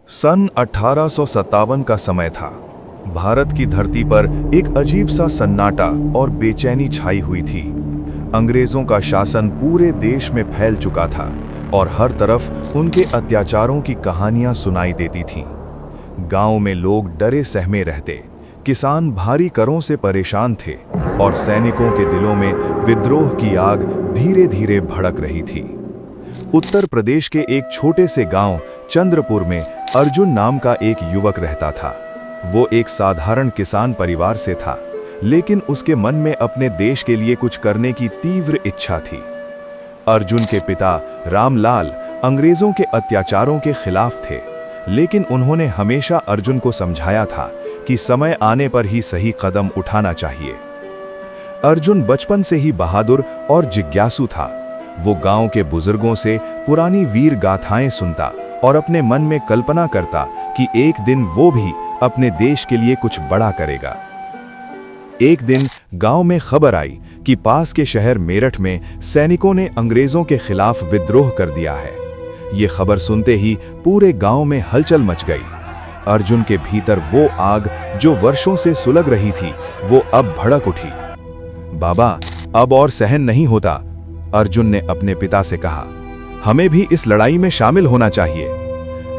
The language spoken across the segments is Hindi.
सन 1857 का समय था। भारत की धरती पर एक अजीब सा सन्नाटा और बेचैनी छाई हुई थी। अंग्रेजों का शासन पूरे देश में फैल चुका था और हर तरफ उनके अत्याचारों की कहानियां सुनाई देती थीं। गांव में लोग डरे सहमे रहते, किसान भारी करों से परेशान थे और सैनिकों के दिलों में विद्रोह की आग धीरे धीरे भड़क रही थी। उत्तर प्रदेश के एक छोटे से गांव चंद्रपुर में अर्जुन नाम का एक युवक रहता था। वो एक साधारण किसान परिवार से था, लेकिन उसके मन में अपने देश के लिए कुछ करने की तीव्र इच्छा थी। अर्जुन के पिता रामलाल अंग्रेजों के अत्याचारों के खिलाफ थे, लेकिन उन्होंने हमेशा अर्जुन को समझाया था कि समय आने पर ही सही कदम उठाना चाहिए। अर्जुन बचपन से ही बहादुर और जिज्ञासु था। वो गांव के बुजुर्गों से पुरानी वीर गाथाएं सुनता और अपने मन में कल्पना करता कि एक दिन वो भी अपने देश के लिए कुछ बड़ा करेगा। एक दिन गांव में खबर आई कि पास के शहर मेरठ में सैनिकों ने अंग्रेजों के खिलाफ विद्रोह कर दिया है। ये खबर सुनते ही पूरे गांव में हलचल मच गई। अर्जुन के भीतर वो आग जो वर्षों से सुलग रही थी, वो अब भड़क उठी। बाबा, अब और सहन नहीं होता, अर्जुन ने अपने पिता से कहा। हमें भी इस लड़ाई में शामिल होना चाहिए।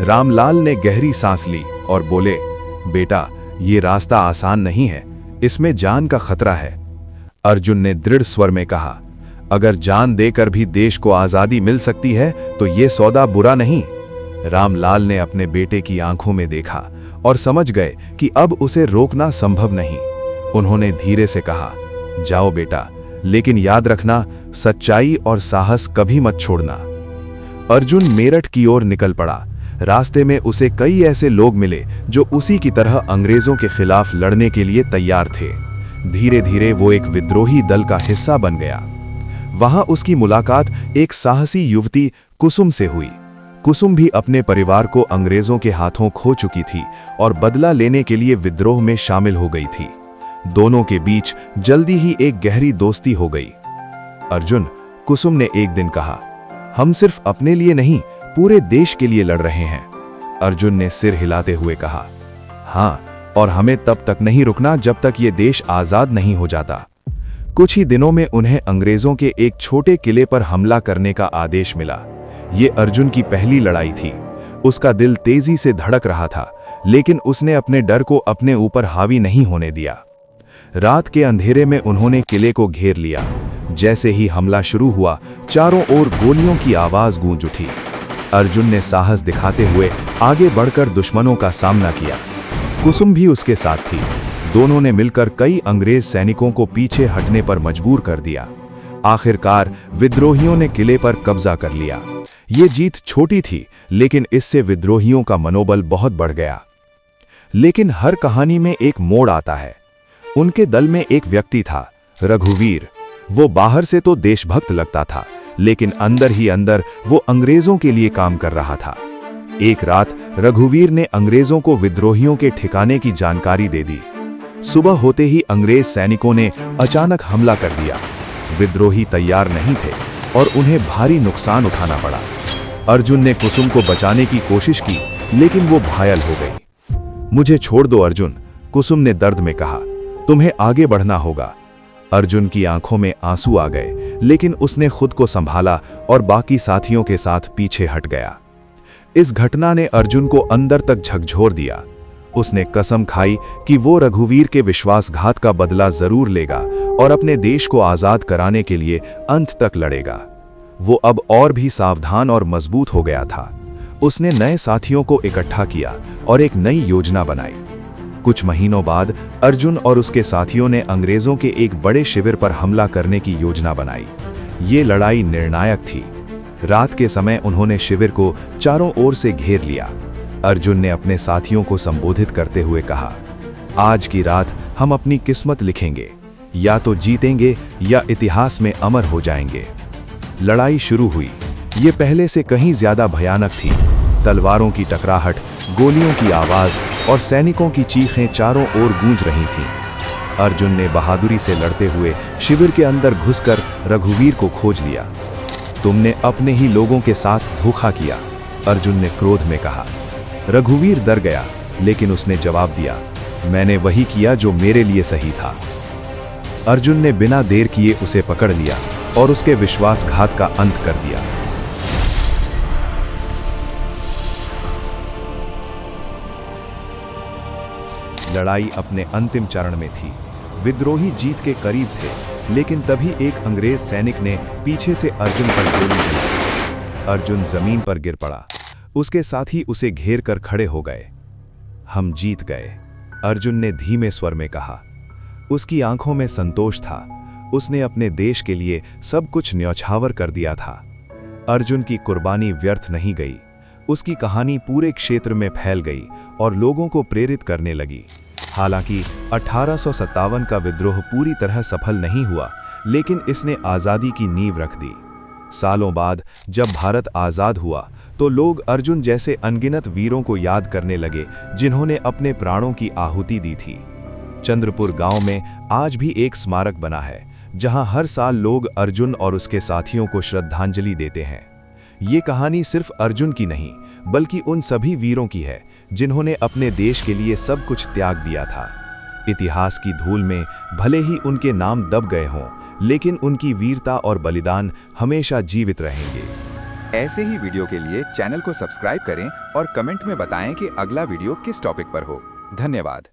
रामलाल ने गहरी सांस ली और बोले, बेटा, ये रास्ता आसान नहीं है, इसमें जान का खतरा है। अर्जुन ने दृढ़ स्वर में कहा, अगर जान देकर भी देश को आजादी मिल सकती है तो ये सौदा बुरा नहीं। रामलाल ने अपने बेटे की आंखों में देखा और समझ गए कि अब उसे रोकना संभव नहीं। उन्होंने धीरे से कहा, जाओ बेटा, लेकिन याद रखना, सच्चाई और साहस कभी मत छोड़ना। अर्जुन मेरठ की ओर निकल पड़ा। रास्ते में उसे कई ऐसे लोग मिले जो उसी की तरह अंग्रेजों के खिलाफ लड़ने के लिए तैयार थे। धीरे धीरे वो एक विद्रोही दल का हिस्सा बन गया। वहां उसकी मुलाकात एक साहसी युवती कुसुम से हुई। कुसुम भी अपने परिवार को अंग्रेजों के हाथों खो चुकी थी और बदला लेने के लिए विद्रोह में शामिल हो गई थी। दोनों के बीच जल्दी ही एक गहरी दोस्ती हो गई। अर्जुन, कुसुम ने एक दिन कहा, हम सिर्फ अपने लिए नहीं, पूरे देश के लिए लड़ रहे हैं। अर्जुन ने सिर हिलाते हुए कहा, हाँ, और हमें तब तक नहीं रुकना जब तक ये देश आजाद नहीं हो जाता। कुछ ही दिनों में उन्हें अंग्रेजों के एक छोटे किले पर हमला करने का आदेश मिला। ये अर्जुन की पहली लड़ाई थी। उसका दिल तेजी से धड़क रहा था, लेकिन उसने अपने डर को अपने ऊपर हावी नहीं होने दिया। रात के अंधेरे में उन्होंने किले को घेर लिया। जैसे ही हमला शुरू हुआ, चारों ओर गोलियों की आवाज गूंज उठी। अर्जुन ने साहस दिखाते हुए आगे बढ़कर दुश्मनों का सामना किया। कुसुम भी उसके साथ थी। दोनों ने मिलकर कई अंग्रेज सैनिकों को पीछे हटने पर मजबूर कर दिया। आखिरकार विद्रोहियों ने किले पर कब्जा कर लिया। ये जीत छोटी थी, लेकिन इससे विद्रोहियों का मनोबल बहुत बढ़ गया। लेकिन हर कहानी में एक मोड़ आता है। उनके दल में एक व्यक्ति था, रघुवीर। वो बाहर से तो देशभक्त लगता था, लेकिन अंदर ही अंदर वो अंग्रेजों के लिए काम कर रहा था। एक रात रघुवीर ने अंग्रेजों को विद्रोहियों के ठिकाने की जानकारी दे दी। सुबह होते ही अंग्रेज सैनिकों ने अचानक हमला कर दिया। विद्रोही तैयार नहीं थे और उन्हें भारी नुकसान उठाना पड़ा। अर्जुन ने कुसुम को बचाने की कोशिश की, लेकिन वो घायल हो गई। मुझे छोड़ दो अर्जुन, कुसुम ने दर्द में कहा, तुम्हें आगे बढ़ना होगा। अर्जुन की आंखों में आंसू आ गए, लेकिन उसने खुद को संभाला और बाकी साथियों के साथ पीछे हट गया। इस घटना ने अर्जुन को अंदर तक झकझोर दिया। उसने कसम खाई कि वो रघुवीर के विश्वासघात का बदला जरूर लेगा और अपने देश को आजाद कराने के लिए अंत तक लड़ेगा। वो अब और भी सावधान और मजबूत हो गया था। उसने नए साथियों को इकट्ठा किया और एक नई योजना बनाई। कुछ महीनों बाद अर्जुन और उसके साथियों ने अंग्रेजों के एक बड़े शिविर पर हमला करने की योजना बनाई। ये लड़ाई निर्णायक थी। रात के समय उन्होंने शिविर को चारों ओर से घेर लिया। अर्जुन ने अपने साथियों को संबोधित करते हुए कहा, आज की रात हम अपनी किस्मत लिखेंगे, या तो जीतेंगे या इतिहास में अमर हो जाएंगे। लड़ाई शुरू हुई। ये पहले से कहीं ज्यादा भयानक थी। तलवारों की टकराहट, गोलियों की आवाज और सैनिकों की चीखें चारों ओर गूंज रही थीं। अर्जुन ने बहादुरी से लड़ते हुए शिविर के अंदर घुसकर रघुवीर को खोज लिया। तुमने अपने ही लोगों के साथ धोखा किया, अर्जुन ने क्रोध में कहा। रघुवीर डर गया, लेकिन उसने जवाब दिया, मैंने वही किया जो मेरे लिए सही था। अर्जुन ने बिना देर किए उसे पकड़ लिया और उसके विश्वासघात का अंत कर दिया। लड़ाई अपने अंतिम चरण में थी। विद्रोही जीत के करीब थे, लेकिन तभी एक अंग्रेज सैनिक ने पीछे से अर्जुन पर गोली चलाई। अर्जुन जमीन पर गिर पड़ा। उसके साथी उसे घेर कर खड़े हो गए। हम जीत गए, अर्जुन ने धीमे स्वर में कहा। उसकी आंखों में संतोष था। उसने अपने देश के लिए सब कुछ न्यौछावर कर दिया था। अर्जुन की कुर्बानी व्यर्थ नहीं गई। उसकी कहानी पूरे क्षेत्र में फैल गई और लोगों को प्रेरित करने लगी। हालांकि 1857 का विद्रोह पूरी तरह सफल नहीं हुआ, लेकिन इसने आज़ादी की नींव रख दी। सालों बाद जब भारत आज़ाद हुआ तो लोग अर्जुन जैसे अनगिनत वीरों को याद करने लगे, जिन्होंने अपने प्राणों की आहुति दी थी। चंद्रपुर गांव में आज भी एक स्मारक बना है, जहां हर साल लोग अर्जुन और उसके साथियों को श्रद्धांजलि देते हैं। ये कहानी सिर्फ अर्जुन की नहीं, बल्कि उन सभी वीरों की है जिन्होंने अपने देश के लिए सब कुछ त्याग दिया था। इतिहास की धूल में भले ही उनके नाम दब गए हों, लेकिन उनकी वीरता और बलिदान हमेशा जीवित रहेंगे। ऐसे ही वीडियो के लिए चैनल को सब्सक्राइब करें और कमेंट में बताएं कि अगला वीडियो किस टॉपिक पर हो। धन्यवाद।